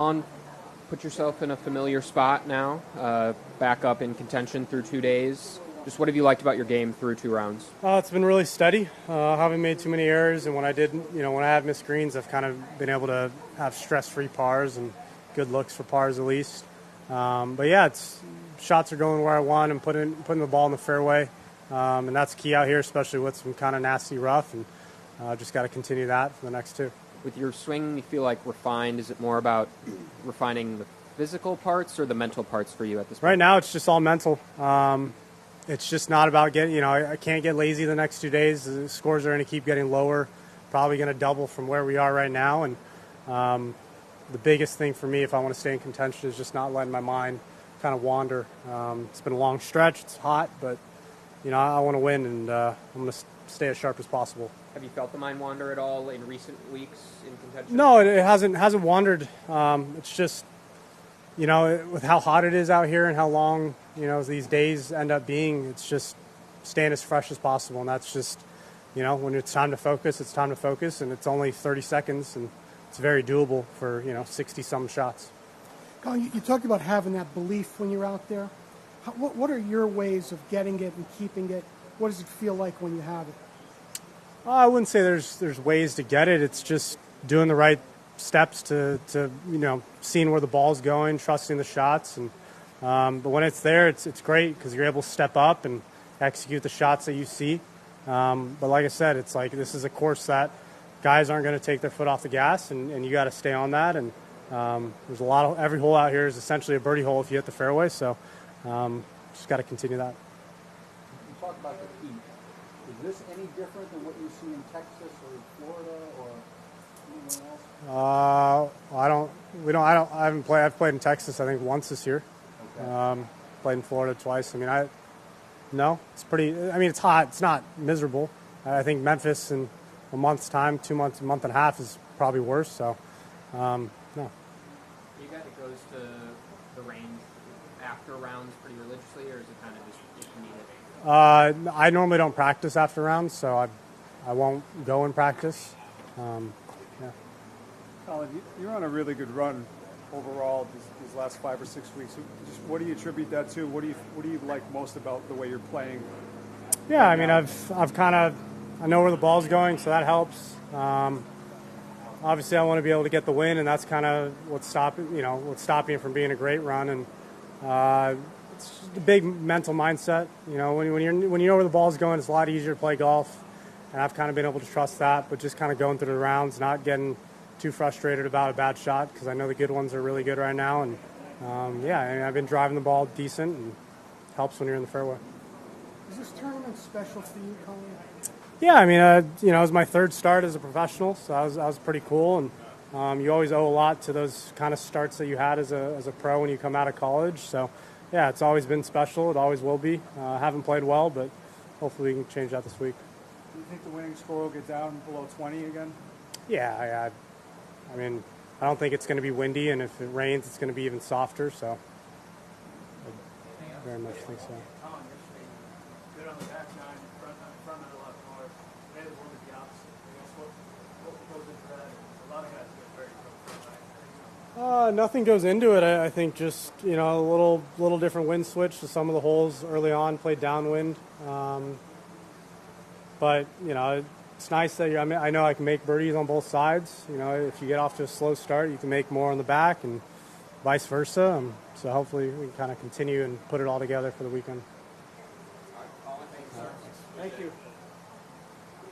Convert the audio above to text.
On, put yourself in a familiar spot now, back up in contention through 2 days. Just what have you liked about your game through 2 rounds? It's been really steady. Haven't made too many errors, and when I did, when I have missed greens, I've kind of been able to have stress-free pars and good looks for pars at least. But yeah, shots are going where I want and putting the ball in the fairway, and that's key out here, especially with some kind of nasty rough. And just got to continue that for the next 2. With your swing, you feel like refined. Is it more about refining the physical parts or the mental parts for you at this point? Right now, it's just all mental. It's just not about getting, I can't get lazy the next 2 days. The scores are going to keep getting lower, probably going to double from where we are right now. And the biggest thing for me, if I want to stay in contention, is just not letting my mind kind of wander. It's been a long stretch. It's hot, but, I want to win, and I'm going to stay as sharp as possible. Have you felt the mind wander at all in recent weeks in contention? No, it hasn't wandered. It's just, with how hot it is out here and how long, these days end up being, it's just staying as fresh as possible. And that's just, when it's time to focus, it's time to focus. And it's only 30 seconds, and it's very doable for, 60-some shots. Collin, you talked about having that belief when you're out there. What are your ways of getting it and keeping it? What does it feel like when you have it? I wouldn't say there's ways to get it. It's just doing the right steps to seeing where the ball's going, trusting the shots. And but when it's there, it's great because you're able to step up and execute the shots that you see. But like I said, it's like this is a course that guys aren't going to take their foot off the gas, and you got to stay on that. And there's every hole out here is essentially a birdie hole if you hit the fairway. So just got to continue that. You talk about the heat. Is this any different than what you see in Texas or Florida or anywhere else? I haven't played. I've played in Texas, I think, once this year. Okay. Played in Florida twice. It's pretty. It's hot. It's not miserable. I think Memphis in a month's time, 2 months, a month and a half is probably worse. So, no. You guys it goes to the range after rounds pretty religiously, or is it kind of just if you need it? I normally don't practice after rounds, so I won't go and practice. Yeah. Collin, you're on a really good run overall these last 5 or 6 weeks. Just what do you attribute that to? What do you like most about the way you're playing? Yeah, I know where the ball's going, so that helps. Obviously, I want to be able to get the win, and that's kind of what's stopping it from being a great run. And it's just a big mental mindset. When you know where the ball's going, it's a lot easier to play golf. And I've kind of been able to trust that, but just kind of going through the rounds, not getting too frustrated about a bad shot because I know the good ones are really good right now. And I've been driving the ball decent, and it helps when you're in the fairway. Is this tournament special for you, Collin? Yeah, it was my 3rd start as a professional, so that was pretty cool. And you always owe a lot to those kind of starts that you had as a pro when you come out of college. So, yeah, it's always been special. It always will be. I haven't played well, but hopefully we can change that this week. Do you think the winning score will get down below 20 again? Yeah. I don't think it's going to be windy, and if it rains, it's going to be even softer. So, I very much think so. Good on the back nine, front of the left hard. They had one of the outs. What goes into that? A lot of guys get very front. Nothing goes into it. I think just a little different wind switch to some of the holes early on. Played downwind, but it's nice that I know I can make birdies on both sides. If you get off to a slow start, you can make more on the back, and vice versa. So hopefully we can kind of continue and put it all together for the weekend. All right, Collin, thanks, sir. Thank you.